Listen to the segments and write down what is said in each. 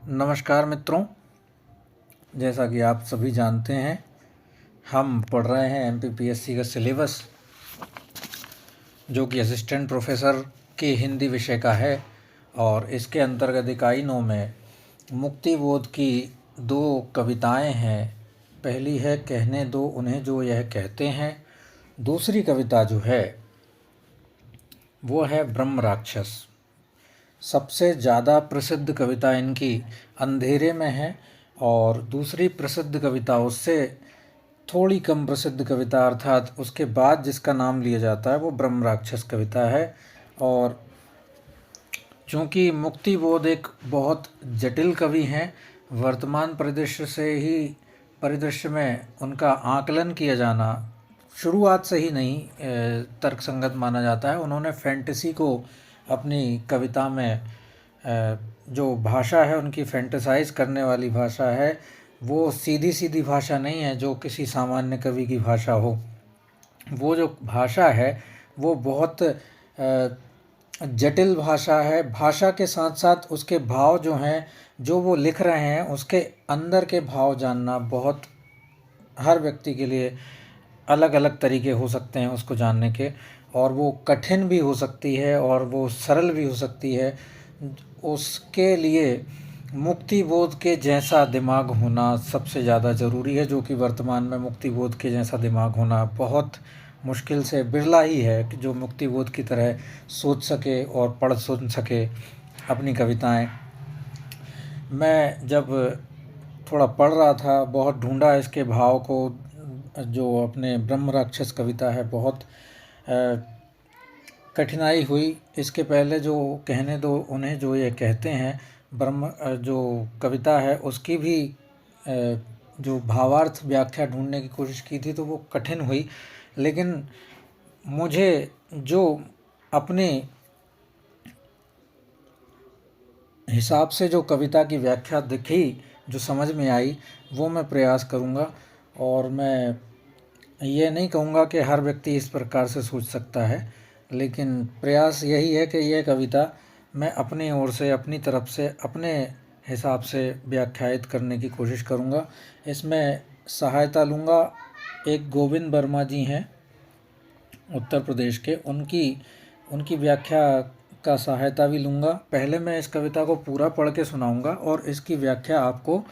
नमस्कार मित्रों। जैसा कि आप सभी जानते हैं, हम पढ़ रहे हैं एमपीपीएससी का सिलेबस, जो कि असिस्टेंट प्रोफेसर के हिंदी विषय का है। और इसके अंतर्गत इकाई 9 में मुक्तिबोध की 2 कविताएं हैं। पहली है कहने दो उन्हें जो यह कहते हैं। दूसरी कविता जो है वो है ब्रह्म राक्षस। सबसे ज़्यादा प्रसिद्ध कविता इनकी अंधेरे में है, और दूसरी प्रसिद्ध कविता उससे थोड़ी कम प्रसिद्ध कविता, अर्थात उसके बाद जिसका नाम लिया जाता है वो ब्रह्म राक्षस कविता है। और चूँकि मुक्तिबोध एक बहुत जटिल कवि हैं, वर्तमान परिदृश्य में उनका आकलन किया जाना शुरुआत से ही नहीं तर्कसंगत माना जाता है। उन्होंने फैंटेसी को अपनी कविता में जो भाषा है उनकी फैंटेसाइज करने वाली भाषा है, वो सीधी सीधी भाषा नहीं है जो किसी सामान्य कवि की भाषा हो। वो जो भाषा है वो बहुत जटिल भाषा है। भाषा के साथ साथ उसके भाव जो हैं, जो वो लिख रहे हैं उसके अंदर के भाव जानना बहुत, हर व्यक्ति के लिए अलग अलग तरीके हो सकते हैं उसको जानने के। और वो कठिन भी हो सकती है और वो सरल भी हो सकती है। उसके लिए मुक्तिबोध के जैसा दिमाग होना सबसे ज़्यादा ज़रूरी है, जो कि वर्तमान में मुक्तिबोध के जैसा दिमाग होना बहुत मुश्किल से बिरला ही है कि जो मुक्तिबोध की तरह सोच सके और पढ़ सुन सके अपनी कविताएं। मैं जब थोड़ा पढ़ रहा था, बहुत ढूंढा इसके भाव को। जो अपने ब्रह्म राक्षस कविता है, बहुत कठिनाई हुई। इसके पहले जो कहने दो उन्हें जो ये कहते हैं, ब्रह्म जो कविता है उसकी भी जो भावार्थ व्याख्या ढूंढने की कोशिश की थी तो वो कठिन हुई। लेकिन मुझे जो अपने हिसाब से जो कविता की व्याख्या दिखी, जो समझ में आई, वो मैं प्रयास करूँगा। और मैं ये नहीं कहूँगा कि हर व्यक्ति इस प्रकार से सोच सकता है, लेकिन प्रयास यही है कि यह कविता मैं अपनी ओर से, अपनी तरफ से, अपने हिसाब से व्याख्यायित करने की कोशिश करूँगा। इसमें सहायता लूँगा, एक गोविंद वर्मा जी हैं उत्तर प्रदेश के, उनकी व्याख्या का सहायता भी लूँगा। पहले मैं इस कविता को पूरा पढ़ के सुनाऊँगा और इसकी व्याख्या आपको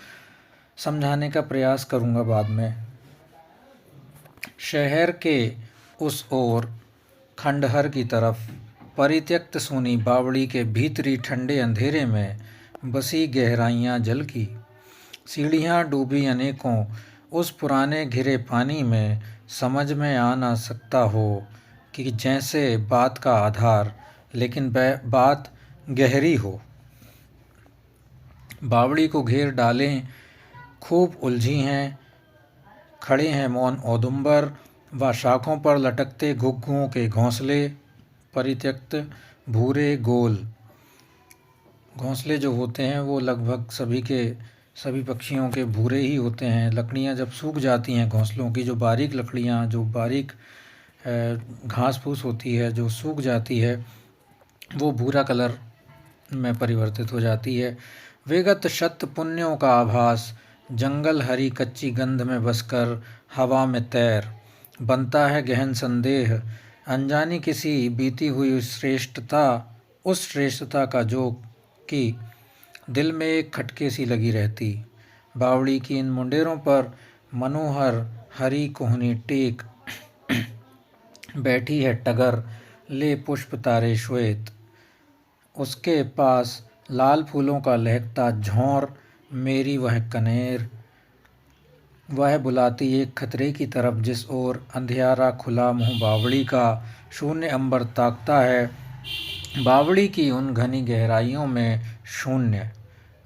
समझाने का प्रयास करूँगा बाद में। शहर के उस ओर खंडहर की तरफ, परित्यक्त सूनी बावड़ी के भीतरी ठंडे अंधेरे में बसी गहराइयाँ जल की। सीढ़ियाँ डूबी अनेकों उस पुराने घिरे पानी में, समझ में आ ना सकता हो कि जैसे बात का आधार, लेकिन बात गहरी हो। बावड़ी को घेर डालें खूब उलझी हैं, खड़े हैं मौन औदुंबर व शाखों पर लटकते घुग्घुओं के घोंसले। परित्यक्त भूरे गोल घोंसले जो होते हैं वो लगभग सभी पक्षियों के भूरे ही होते हैं। लकड़ियाँ जब सूख जाती हैं घोंसलों की, जो बारीक लकड़ियाँ, जो बारीक घास फूस होती है, जो सूख जाती है, वो भूरा कलर में परिवर्तित हो जाती है। विगत शत पुण्यों का आभास, जंगल हरी कच्ची गंध में बसकर हवा में तैर, बनता है गहन संदेह अनजानी किसी बीती हुई श्रेष्ठता, उस श्रेष्ठता का जो कि दिल में एक खटके सी लगी रहती। बावड़ी की इन मुंडेरों पर मनोहर हरी कोहनी टेक बैठी है टगर, ले पुष्प तारे श्वेत। उसके पास लाल फूलों का लहकता झोंर, मेरी वह कनेर। वह बुलाती एक खतरे की तरफ जिस ओर अंधियारा खुला मुँह बावड़ी का, शून्य अंबर ताकता है बावड़ी की उन घनी गहराइयों में शून्य।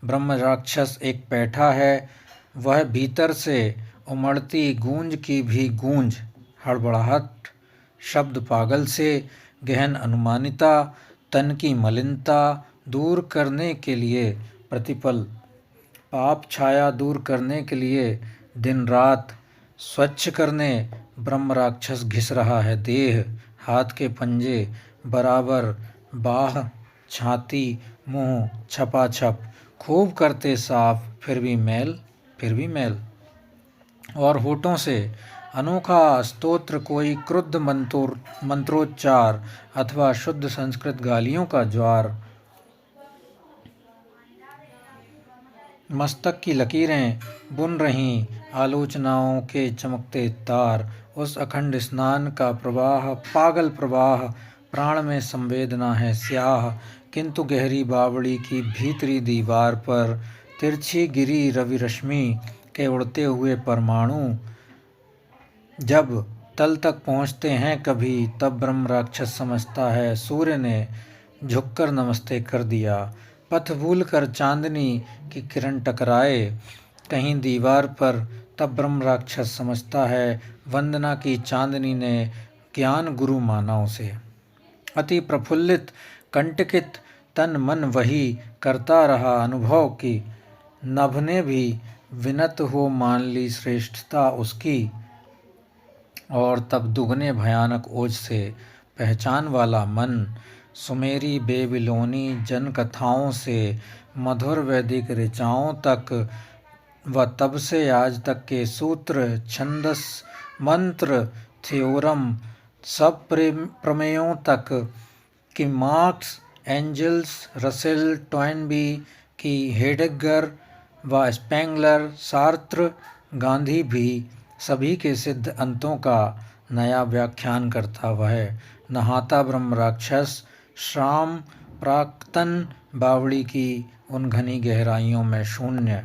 ब्रह्म राक्षस एक पैठा है, वह भीतर से उमड़ती गूंज की भी गूंज, हड़बड़ाहट शब्द पागल से, गहन अनुमानिता, तन की मलिनता दूर करने के लिए प्रतिपल, पाप छाया दूर करने के लिए दिन रात, स्वच्छ करने ब्रह्म राक्षस घिस रहा है देह। हाथ के पंजे बराबर बाह, छाती, मुंह छपाछप खूब करते साफ फिर भी मैल। और होठों से अनोखा स्तोत्र, कोई क्रुद्ध मंत्रोच्चार अथवा शुद्ध संस्कृत गालियों का ज्वार। मस्तक की लकीरें बुन रहीं आलोचनाओं के चमकते तार। उस अखंड स्नान का प्रवाह पागल प्रवाह, प्राण में संवेदना है स्याह। किंतु गहरी बावड़ी की भीतरी दीवार पर तिरछी गिरी रवि रश्मि के उड़ते हुए परमाणु जब तल तक पहुँचते हैं कभी, तब ब्रह्म राक्षस समझता है सूर्य ने झुककर नमस्ते कर दिया। पथ भूल कर चांदनी की किरण टकराए कहीं दीवार पर, तब ब्रह्म राक्षस समझता है वंदना की चांदनी ने ज्ञान गुरु माना उसे। अति प्रफुल्लित कंटकित तन मन वही करता रहा अनुभव की, नभ ने भी विनत हो मान ली श्रेष्ठता उसकी। और तब दुगने भयानक ओज से पहचान वाला मन, सुमेरी बेबीलोनी जन कथाओं से मधुर वैदिक ऋचाओं तक, व तब से आज तक के सूत्र छंदस मंत्र थ्योरम सब प्रमेयों तक कि मार्क्स एंजल्स रसेल टॉयनबी की हेडेगर व स्पेंगलर सार्त्र गांधी भी सभी के सिद्ध अंतों का नया व्याख्यान करता वह नहाता ब्रह्म राक्षस श्राम प्राक्तन बावड़ी की उन घनी गहराइयों में शून्य।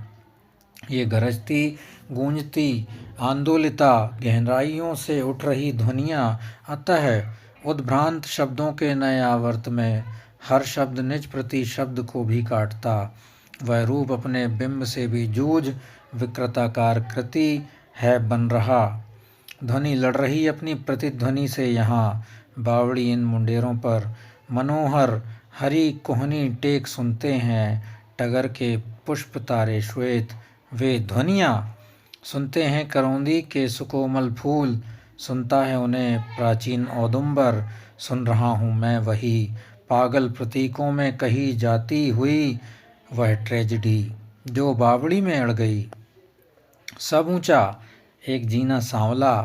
ये गरजती गूंजती आंदोलिता गहराइयों से उठ रही ध्वनियाँ अतः उद्भ्रांत शब्दों के नए आवर्त में हर शब्द निज प्रति शब्द को भी काटता। वह रूप अपने बिंब से भी जूझ विकृताकार कृति है बन रहा। ध्वनि लड़ रही अपनी प्रतिध्वनि से यहाँ, बावड़ी इन मुंडेरों पर मनोहर हरी कोहनी टेक सुनते हैं टगर के पुष्प तारे श्वेत। वे ध्वनियाँ सुनते हैं करौंदी के सुकोमल फूल, सुनता है उन्हें प्राचीन औदुंबर। सुन रहा हूँ मैं वही पागल प्रतीकों में कही जाती हुई वह ट्रेजेडी जो बावड़ी में अड़ गई। सब ऊंचा एक जीना सांवला,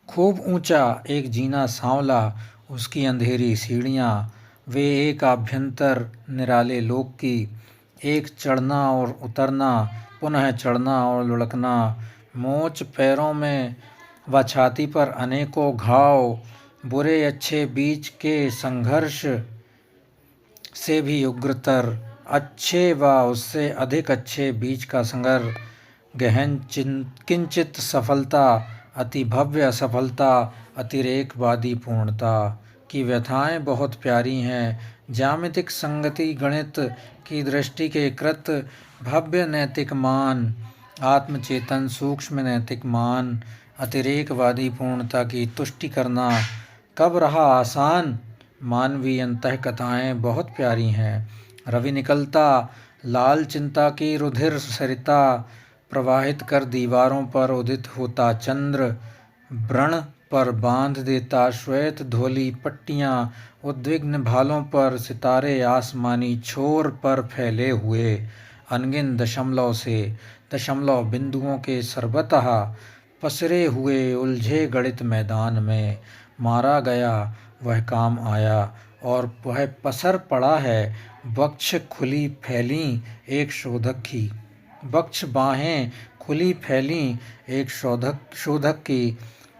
खूब ऊंचा एक जीना सांवला, उसकी अंधेरी सीढ़ियाँ वे एक आभ्यंतर निराले लोक की। एक चढ़ना और उतरना, पुनः चढ़ना और लुढ़कना, मोच पैरों में व छाती पर अनेकों घाव, बुरे अच्छे बीच के संघर्ष से भी उग्रतर, अच्छे व उससे अधिक अच्छे बीच का संघर्ष, गहन किंचित सफलता, अति भव्य असफलता, अतिरेकवादी पूर्णता की व्यथाएं बहुत प्यारी हैं। ज्यामितिक संगति गणित की दृष्टि के कृत भव्य नैतिक मान, आत्मचेतन सूक्ष्म नैतिक मान, अतिरेकवादी पूर्णता की तुष्टि करना कब रहा आसान। मानवीय अंतः कथाएँ बहुत प्यारी हैं। रवि निकलता लाल चिंता की रुधिर सरिता, प्रवाहित कर दीवारों पर उदित होता चंद्र, व्रण पर बांध देता श्वेत धोली पट्टियाँ, उद्विग्न भालों पर सितारे आसमानी छोर पर फैले हुए अनगिन दशमलव से दशमलव बिंदुओं के सर्वतः पसरे हुए उलझे गणित मैदान में मारा गया वह काम आया और वह पसर पड़ा है। वक्ष खुली फैली एक शोधक की, वक्ष बाहें खुली फैली एक शोधक की,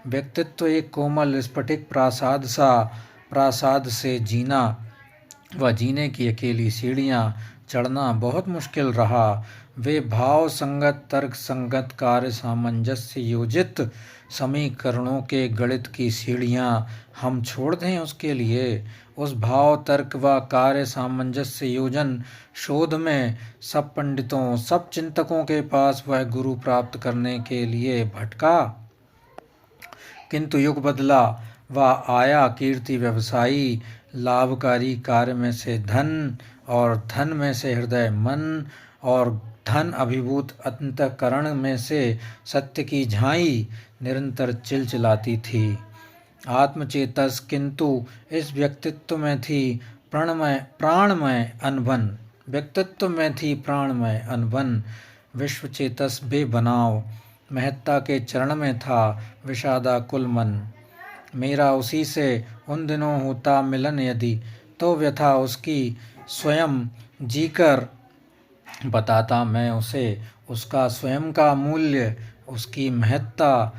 व्यक्तित्व एक कोमल स्फटिक प्रासाद सा, प्रासाद से जीना व जीने की अकेली सीढ़ियाँ चढ़ना बहुत मुश्किल रहा। वे भाव संगत तर्क संगत कार्य सामंजस्य योजित समीकरणों के गणित की सीढ़ियाँ हम छोड़ दें उसके लिए। उस भाव तर्क व कार्य सामंजस्य योजन शोध में सब पंडितों सब चिंतकों के पास वह गुरु प्राप्त करने के लिए भटका। किंतु युग बदला व आया कीर्ति व्यवसायी, लाभकारी कार्य में से धन और धन में से हृदय मन और धन अभिभूत अंतःकरण में से सत्य की झाई निरंतर चिलचिलाती थी आत्मचेतस। किंतु इस व्यक्तित्व में थी प्राणमय अनबन, व्यक्तित्व में थी प्राणमय अनबन, विश्व चेतस बेबनाव, महत्ता के चरण में था विषादाकुल मन। मेरा उसी से उन दिनों होता मिलन यदि, तो व्यथा उसकी स्वयं जीकर बताता मैं उसे, उसका स्वयं का मूल्य, उसकी महत्ता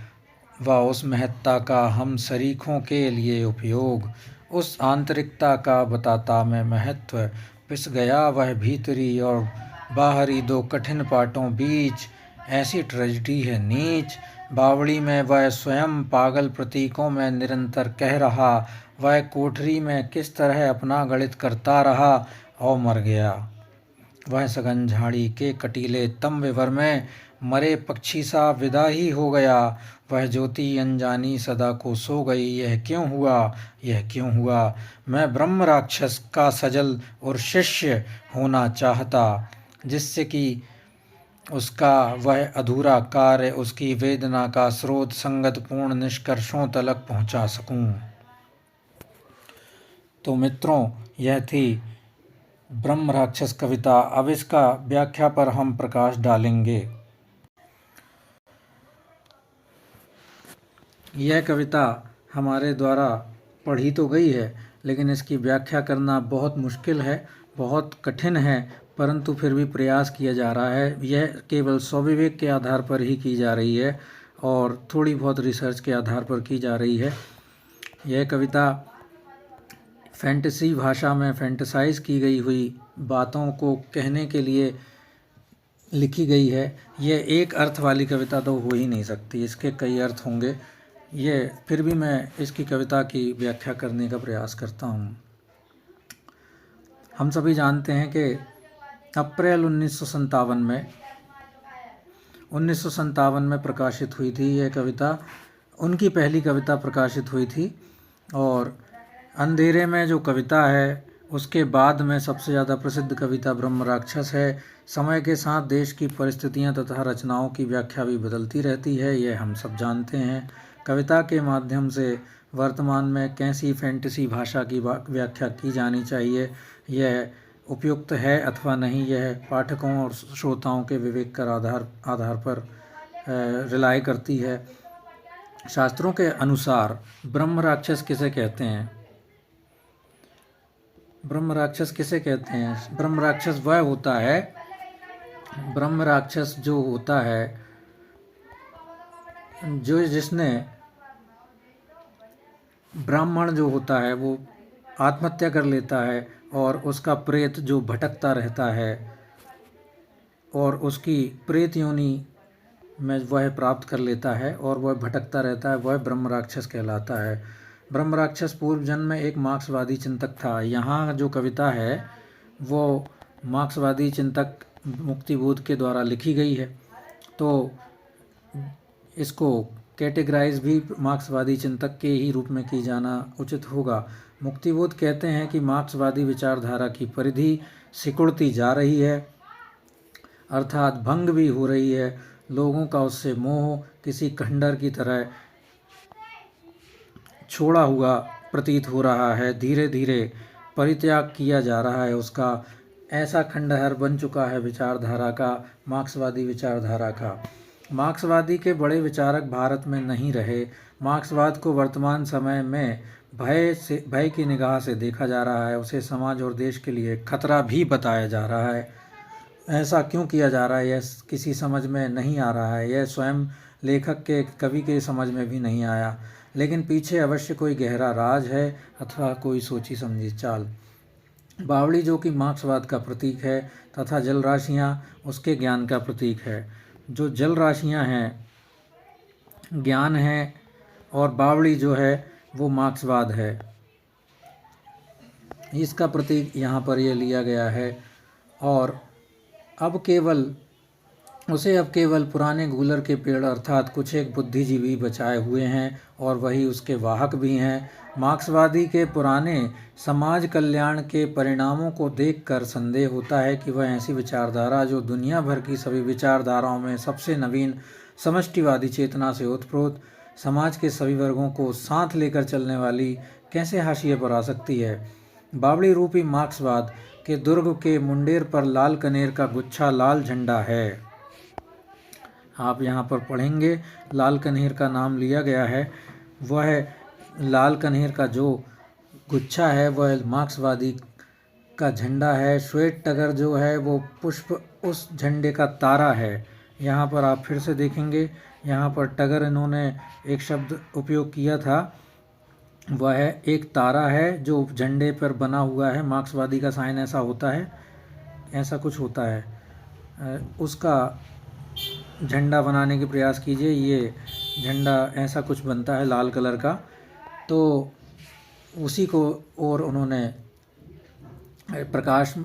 व उस महत्ता का हम शरीकों के लिए उपयोग, उस आंतरिकता का बताता मैं महत्व। पिस गया वह भीतरी और बाहरी दो कठिन पाटों बीच, ऐसी ट्रेजेडी है नीच। बावड़ी में वह स्वयं पागल प्रतीकों में निरंतर कह रहा, वह कोठरी में किस तरह अपना गणित करता रहा और मर गया। वह सघन झाड़ी के कटीले तम विवर में मरे पक्षी सा विदा ही हो गया। वह ज्योति अनजानी सदा को सो गई, यह क्यों हुआ, यह क्यों हुआ। मैं ब्रह्म राक्षस का सजल और शिष्य होना चाहता, जिससे कि उसका वह अधूरा कार्य, उसकी वेदना का स्रोत संगत पूर्ण निष्कर्षों तलक पहुंचा सकूं। तो मित्रों, यह थी ब्रह्म राक्षस कविता। अब इसका व्याख्या पर हम प्रकाश डालेंगे। यह कविता हमारे द्वारा पढ़ी तो गई है, लेकिन इसकी व्याख्या करना बहुत मुश्किल है, बहुत कठिन है, परंतु फिर भी प्रयास किया जा रहा है। यह केवल स्वविवेक के आधार पर ही की जा रही है और थोड़ी बहुत रिसर्च के आधार पर की जा रही है। यह कविता फैंटेसी भाषा में फैंटेसाइज की गई हुई बातों को कहने के लिए लिखी गई है। यह एक अर्थ वाली कविता तो हो ही नहीं सकती, इसके कई अर्थ होंगे। ये फिर भी मैं इसकी कविता की व्याख्या करने का प्रयास करता हूँ। हम सभी जानते हैं कि अप्रैल 1957 में प्रकाशित हुई थी यह कविता। उनकी पहली कविता प्रकाशित हुई थी और अंधेरे में जो कविता है उसके बाद में सबसे ज़्यादा प्रसिद्ध कविता ब्रह्म राक्षस है। समय के साथ देश की परिस्थितियां तथा रचनाओं की व्याख्या भी बदलती रहती है, यह हम सब जानते हैं। कविता के माध्यम से वर्तमान में कैसी फैंटेसी भाषा की व्याख्या की जानी चाहिए, यह उपयुक्त है अथवा नहीं, यह पाठकों और श्रोताओं के विवेक का आधार पर रिलाई करती है। शास्त्रों के अनुसार ब्रह्म राक्षस किसे कहते हैं? ब्रह्म राक्षस किसे कहते हैं? ब्रह्म राक्षस वह होता है, ब्रह्म राक्षस जो होता है, जो जिसने ब्राह्मण जो होता है वो आत्महत्या कर लेता है और उसका प्रेत जो भटकता रहता है और उसकी प्रेत योनि में वह प्राप्त कर लेता है और वह भटकता रहता है, वह ब्रह्म राक्षस कहलाता है। ब्रह्म राक्षस पूर्व जन्म में एक मार्क्सवादी चिंतक था। यहाँ जो कविता है वो मार्क्सवादी चिंतक मुक्तिबोध के द्वारा लिखी गई है, तो इसको कैटेगराइज भी मार्क्सवादी चिंतक के ही रूप में की जाना उचित होगा। मुक्तिबोध कहते हैं कि मार्क्सवादी विचारधारा की परिधि सिकुड़ती जा रही है, अर्थात भंग भी हो रही है। लोगों का उससे मोह किसी खंडर की तरह छोड़ा हुआ प्रतीत हो रहा है, धीरे धीरे परित्याग किया जा रहा है उसका। ऐसा खंडहर बन चुका है विचारधारा का, मार्क्सवादी विचारधारा का। मार्क्सवादी के बड़े विचारक भारत में नहीं रहे। मार्क्सवाद को वर्तमान समय में भय की निगाह से देखा जा रहा है, उसे समाज और देश के लिए खतरा भी बताया जा रहा है। ऐसा क्यों किया जा रहा है यह किसी समझ में नहीं आ रहा है, यह स्वयं लेखक के कवि के समझ में भी नहीं आया, लेकिन पीछे अवश्य कोई गहरा राज है अथवा कोई सोची समझी चाल। बावड़ी जो कि मार्क्सवाद का प्रतीक है तथा जल राशियाँ उसके ज्ञान का प्रतीक है। जो जल राशियाँ हैं ज्ञान है और बावड़ी जो है वो मार्क्सवाद है, इसका प्रतीक यहाँ पर ये लिया गया है। और अब केवल पुराने गूलर के पेड़ अर्थात कुछ एक बुद्धिजीवी बचाए हुए हैं और वही उसके वाहक भी हैं। मार्क्सवादी के पुराने समाज कल्याण के परिणामों को देखकर संदेह होता है कि वह ऐसी विचारधारा जो दुनिया भर की सभी विचारधाराओं में सबसे नवीन समष्टिवादी चेतना से ओतप्रोत समाज के सभी वर्गों को साथ लेकर चलने वाली कैसे हाशिए पर आ सकती है। बावड़ी रूपी मार्क्सवाद कि दुर्ग के मुंडेर पर लाल कनेर का गुच्छा लाल झंडा है। आप यहाँ पर पढ़ेंगे लाल कनेर का नाम लिया गया है। वह लाल कनेर का जो गुच्छा है वह मार्क्सवादी का झंडा है। श्वेत टगर जो है वो पुष्प उस झंडे का तारा है। यहाँ पर आप फिर से देखेंगे, यहाँ पर टगर इन्होंने एक शब्द उपयोग किया था, वह एक तारा है जो झंडे पर बना हुआ है। मार्क्सवादी का साइन ऐसा होता है, ऐसा कुछ होता है, उसका झंडा बनाने के प्रयास कीजिए। ये झंडा ऐसा कुछ बनता है लाल कलर का, तो उसी को और उन्होंने प्रकाश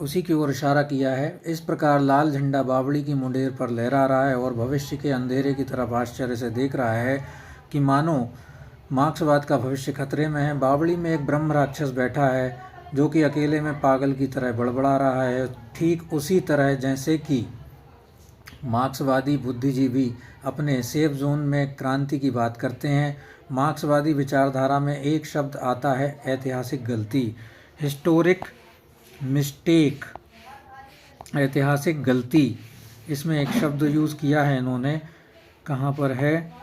उसी की ओर इशारा किया है। इस प्रकार लाल झंडा बावड़ी की मुंडेर पर लहरा रहा है और भविष्य के अंधेरे की तरफ आश्चर्य से देख रहा है कि मानो मार्क्सवाद का भविष्य खतरे में है। बावड़ी में एक ब्रह्म राक्षस बैठा है जो कि अकेले में पागल की तरह बड़बड़ा रहा है, ठीक उसी तरह जैसे कि मार्क्सवादी बुद्धिजीवी अपने सेफ जोन में क्रांति की बात करते हैं। मार्क्सवादी विचारधारा में एक शब्द आता है ऐतिहासिक गलती, हिस्टोरिक मिस्टेक, ऐतिहासिक गलती। इसमें एक शब्द यूज़ किया है इन्होंने, कहाँ पर है,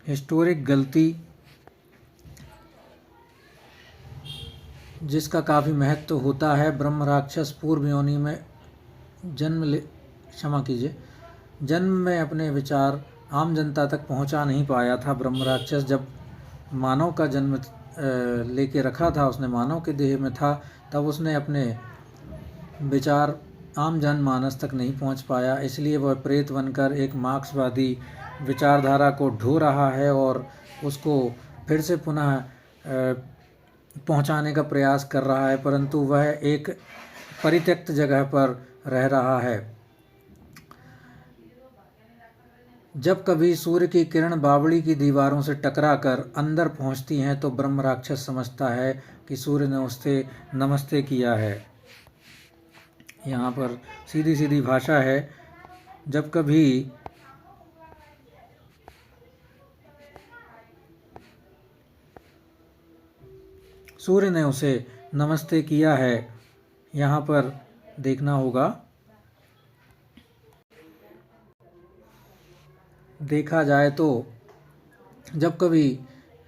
हिस्टोरिक गलती, जिसका काफ़ी महत्व होता है। ब्रह्म राक्षस पूर्व योनि में जन्म में अपने विचार आम जनता तक पहुंचा नहीं पाया था। ब्रह्म राक्षस जब मानव का जन्म लेके रखा था, उसने मानव के देह में था, तब उसने अपने विचार आम जनमानस तक नहीं पहुंच पाया। इसलिए वह प्रेत बनकर एक मार्क्सवादी विचारधारा को ढो रहा है और उसको फिर से पुनः पहुंचाने का प्रयास कर रहा है, परंतु वह एक परित्यक्त जगह पर रह रहा है। जब कभी सूर्य की किरण बावड़ी की दीवारों से टकराकर अंदर पहुंचती हैं तो ब्रह्म राक्षस समझता है कि सूर्य ने उससे नमस्ते किया है। यहाँ पर सीधी सीधी भाषा है। जब कभी सूर्य ने उसे नमस्ते किया है, यहाँ पर देखना होगा, देखा जाए तो जब कभी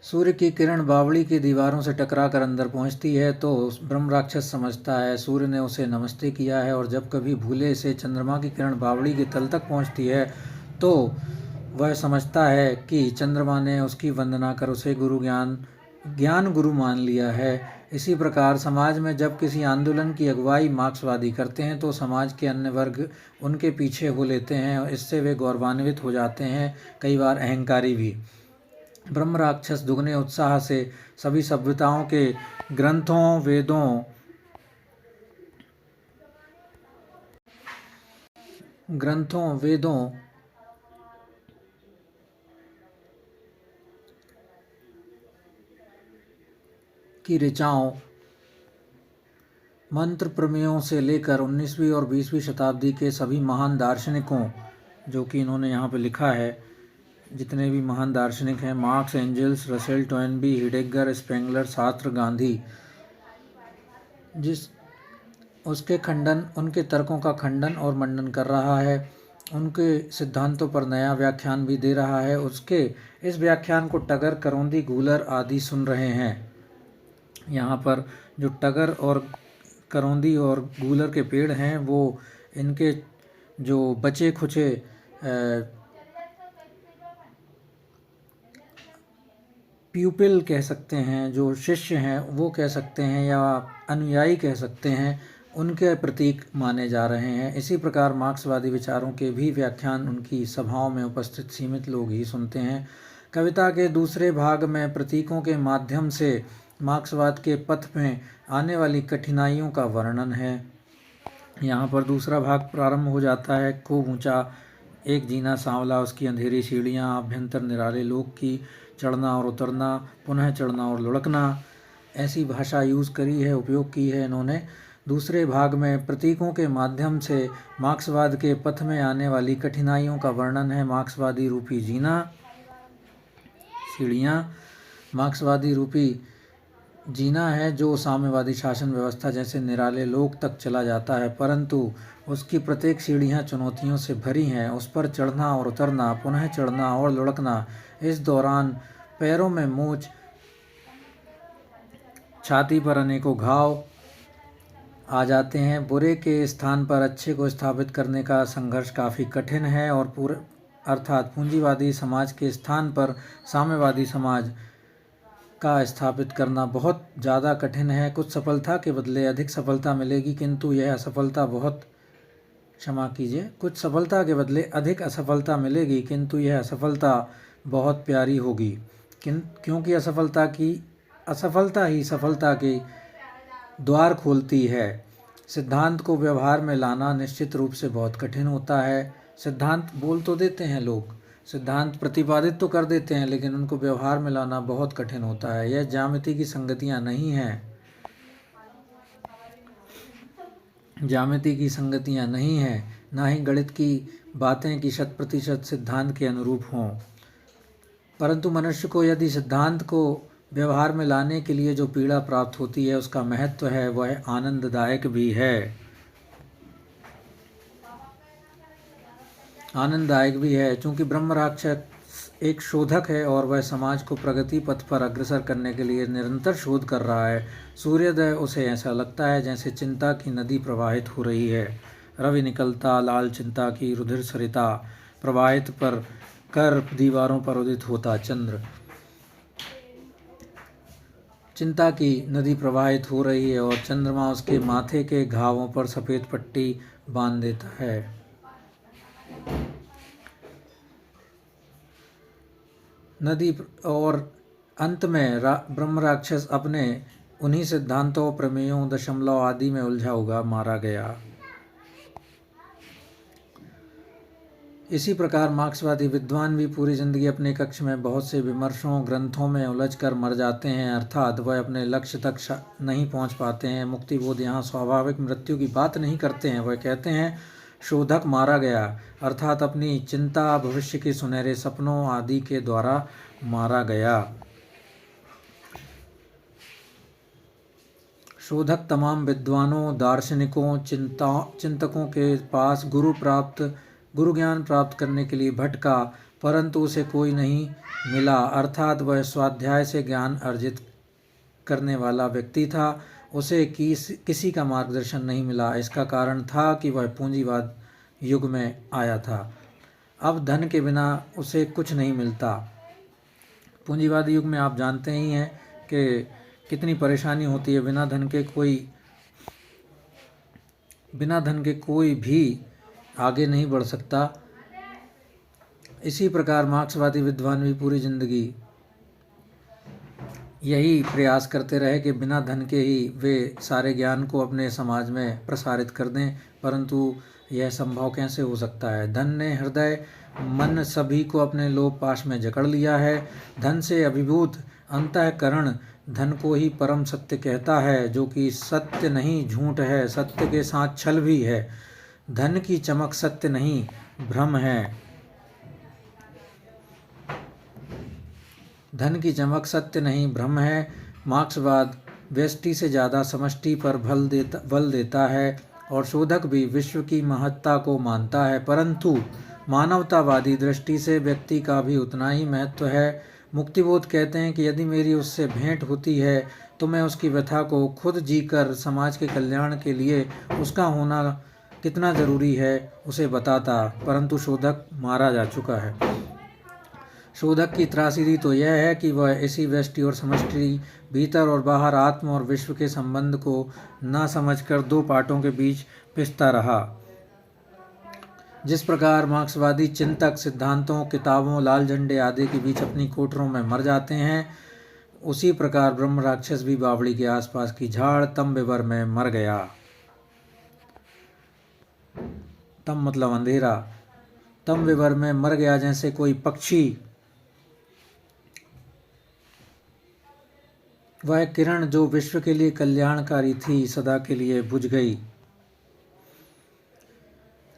सूर्य की किरण बावड़ी की दीवारों से टकराकर अंदर पहुंचती है तो ब्रह्म राक्षस समझता है सूर्य ने उसे नमस्ते किया है, और जब कभी भूले से चंद्रमा की किरण बावड़ी के तल तक पहुंचती है तो वह समझता है कि चंद्रमा ने उसकी वंदना कर उसे ज्ञान गुरु मान लिया है। इसी प्रकार समाज में जब किसी आंदोलन की अगुवाई मार्क्सवादी करते हैं तो समाज के अन्य वर्ग उनके पीछे हो लेते हैं और इससे वे गौरवान्वित हो जाते हैं, कई बार अहंकारी भी। ब्रह्म राक्षस दुगने उत्साह से सभी सभ्यताओं के ग्रंथों वेदों की ऋचाओं, मंत्र प्रमेयों से लेकर 19वीं और 20वीं शताब्दी के सभी महान दार्शनिकों, जो कि इन्होंने यहाँ पे लिखा है, जितने भी महान दार्शनिक हैं, Marx, Engels, Russell, Toynbee, Heidegger, Spengler, Sartre, Gandhi, उसके खंडन, उनके तर्कों का खंडन और मंडन कर रहा है, उनके सिद्धांतों पर नया व्याख्यान भी दे रहा है। उसके इस व्याख्यान को टगर, करौंदी, गूलर आदि सुन रहे हैं। यहाँ पर जो टगर और करौंदी और गूलर के पेड़ हैं वो इनके जो बचे खुचे प्यूपिल कह सकते हैं, जो शिष्य हैं वो कह सकते हैं, या अनुयायी कह सकते हैं, उनके प्रतीक माने जा रहे हैं। इसी प्रकार मार्क्सवादी विचारों के भी व्याख्यान उनकी सभाओं में उपस्थित सीमित लोग ही सुनते हैं। कविता के दूसरे भाग में प्रतीकों के माध्यम से मार्क्सवाद के पथ में आने वाली कठिनाइयों का वर्णन है। यहाँ पर दूसरा भाग प्रारंभ हो जाता है। खूब ऊंचा एक जीना सांवला, उसकी अंधेरी सीढ़ियाँ, अभ्यंतर निराले लोक की, चढ़ना और उतरना, पुनः चढ़ना और लुढ़कना, ऐसी भाषा यूज़ करी है, उपयोग की है इन्होंने। दूसरे भाग में प्रतीकों के माध्यम से मार्क्सवाद के पथ में आने वाली कठिनाइयों का वर्णन है। मार्क्सवादी रूपी जीना, सीढ़ियाँ, मार्क्सवादी रूपी जीना है जो साम्यवादी शासन व्यवस्था जैसे निराले लोक तक चला जाता है, परंतु उसकी प्रत्येक सीढ़ियाँ चुनौतियों से भरी हैं। उस पर चढ़ना और उतरना, पुनः चढ़ना और लुढ़कना, इस दौरान पैरों में मोच, छाती पर अनेकों घाव आ जाते हैं। बुरे के स्थान पर अच्छे को स्थापित करने का संघर्ष काफ़ी कठिन है, और पूरे अर्थात पूंजीवादी समाज के स्थान पर साम्यवादी समाज का स्थापित करना बहुत ज़्यादा कठिन है। कुछ सफलता के बदले अधिक सफलता मिलेगी, किंतु यह असफलता बहुत क्षमा कीजिए कुछ सफलता के बदले अधिक असफलता मिलेगी, किंतु यह असफलता बहुत प्यारी होगी, क्योंकि असफलता ही सफलता के द्वार खोलती है। सिद्धांत को व्यवहार में लाना निश्चित रूप से बहुत कठिन होता है। सिद्धांत बोल तो देते हैं लोग, सिद्धांत प्रतिपादित तो कर देते हैं, लेकिन उनको व्यवहार में लाना बहुत कठिन होता है। यह ज्यामिति की संगतियाँ नहीं हैं, ज्यामिति की संगतियाँ नहीं हैं, ना ही गणित की बातें कि 100% सिद्धांत के अनुरूप हों। परंतु मनुष्य को यदि सिद्धांत को व्यवहार में लाने के लिए जो पीड़ा प्राप्त होती है, उसका महत्व है, वह आनंददायक भी है। आनंददायक भी है, चूँकि ब्रह्म राक्षस एक शोधक है और वह समाज को प्रगति पथ पर अग्रसर करने के लिए निरंतर शोध कर रहा है। सूर्योदय उसे ऐसा लगता है जैसे चिंता की नदी प्रवाहित हो रही है। रवि निकलता लाल चिंता की रुधिर सरिता प्रवाहित पर कर दीवारों पर उदित होता चंद्र। चिंता की नदी प्रवाहित हो रही है और चंद्रमा उसके माथे के घावों पर सफ़ेद पट्टी बांध देता है। नदी और अंत में ब्रह्म राक्षस अपने उन्हीं सिद्धांतों, प्रमेयों, दशमलव आदि में उलझा हुआ मारा गया। इसी प्रकार मार्क्सवादी विद्वान भी पूरी जिंदगी अपने कक्ष में बहुत से विमर्शों, ग्रंथों में उलझकर मर जाते हैं, अर्थात वह अपने लक्ष्य तक नहीं पहुंच पाते हैं। मुक्तिबोध यहाँ स्वाभाविक मृत्यु की बात नहीं करते हैं, वह कहते हैं शोधक मारा गया, अर्थात अपनी चिंता, भविष्य के सुनहरे सपनों आदि के द्वारा मारा गया। शोधक तमाम विद्वानों, दार्शनिकों, चिंतकों के पास गुरु ज्ञान प्राप्त करने के लिए भटका, परंतु उसे कोई नहीं मिला, अर्थात वह स्वाध्याय से ज्ञान अर्जित करने वाला व्यक्ति था, उसे किसी का मार्गदर्शन नहीं मिला। इसका कारण था कि वह पूंजीवाद युग में आया था। अब धन के बिना उसे कुछ नहीं मिलता। पूंजीवादी युग में आप जानते ही हैं कि कितनी परेशानी होती है। बिना धन के कोई भी आगे नहीं बढ़ सकता। इसी प्रकार मार्क्सवादी विद्वान भी पूरी जिंदगी यही प्रयास करते रहे कि बिना धन के ही वे सारे ज्ञान को अपने समाज में प्रसारित कर दें, परंतु यह संभव कैसे हो सकता है। धन ने हृदय मन सभी को अपने लोभ पाश में जकड़ लिया है। धन से अभिभूत अंतःकरण धन को ही परम सत्य कहता है, जो कि सत्य नहीं झूठ है, सत्य के साथ छल भी है। धन की चमक सत्य नहीं भ्रम है। धन की चमक सत्य नहीं भ्रम है। मार्क्सवाद व्यष्टि से ज़्यादा समष्टि पर बल देता है और शोधक भी विश्व की महत्ता को मानता है, परंतु मानवतावादी दृष्टि से व्यक्ति का भी उतना ही महत्व है। मुक्तिबोध कहते हैं कि यदि मेरी उससे भेंट होती है तो मैं उसकी व्यथा को खुद जीकर समाज के कल्याण के लिए उसका होना कितना जरूरी है उसे बताता, परंतु शोधक मारा जा चुका है। शोधक की त्रासदी तो यह है कि वह इसी व्यष्टि और समष्टि, भीतर और बाहर, आत्म और विश्व के संबंध को न समझकर दो पाटों के बीच पिसता रहा। जिस प्रकार मार्क्सवादी चिंतक सिद्धांतों, किताबों, लाल झंडे आदि के बीच अपनी कोठरों में मर जाते हैं, उसी प्रकार ब्रह्म राक्षस भी बावड़ी के आसपास की झाड़ तमविवर में मर गया। तम मतलब अंधेरा। तमविवर में मर गया, जैसे कोई पक्षी वह किरण जो विश्व के लिए कल्याणकारी थी सदा के लिए बुझ गई।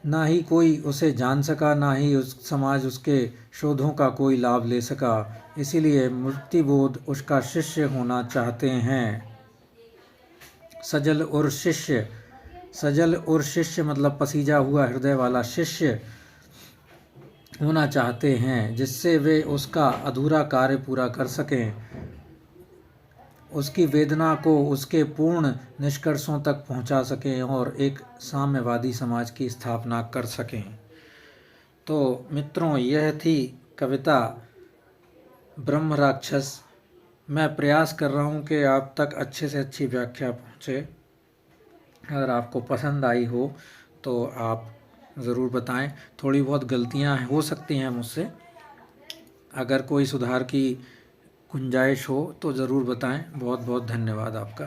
ना ही कोई उसे जान सका, ना ही उस समाज उसके शोधों का कोई लाभ ले सका। इसीलिए मूर्तिबोध उसका शिष्य होना चाहते हैं। सजल और शिष्य, सजल और शिष्य मतलब पसीजा हुआ हृदय वाला शिष्य होना चाहते हैं, जिससे वे उसका अधूरा कार्य पूरा कर सकें, उसकी वेदना को उसके पूर्ण निष्कर्षों तक पहुंचा सकें और एक साम्यवादी समाज की स्थापना कर सकें। तो मित्रों, यह थी कविता ब्रह्म राक्षस। मैं प्रयास कर रहा हूं कि आप तक अच्छे से अच्छी व्याख्या पहुंचे। अगर आपको पसंद आई हो तो आप ज़रूर बताएं। थोड़ी बहुत गलतियां हो सकती हैं मुझसे, अगर कोई सुधार की गुंजाइश हो तो ज़रूर बताएं। बहुत बहुत धन्यवाद आपका।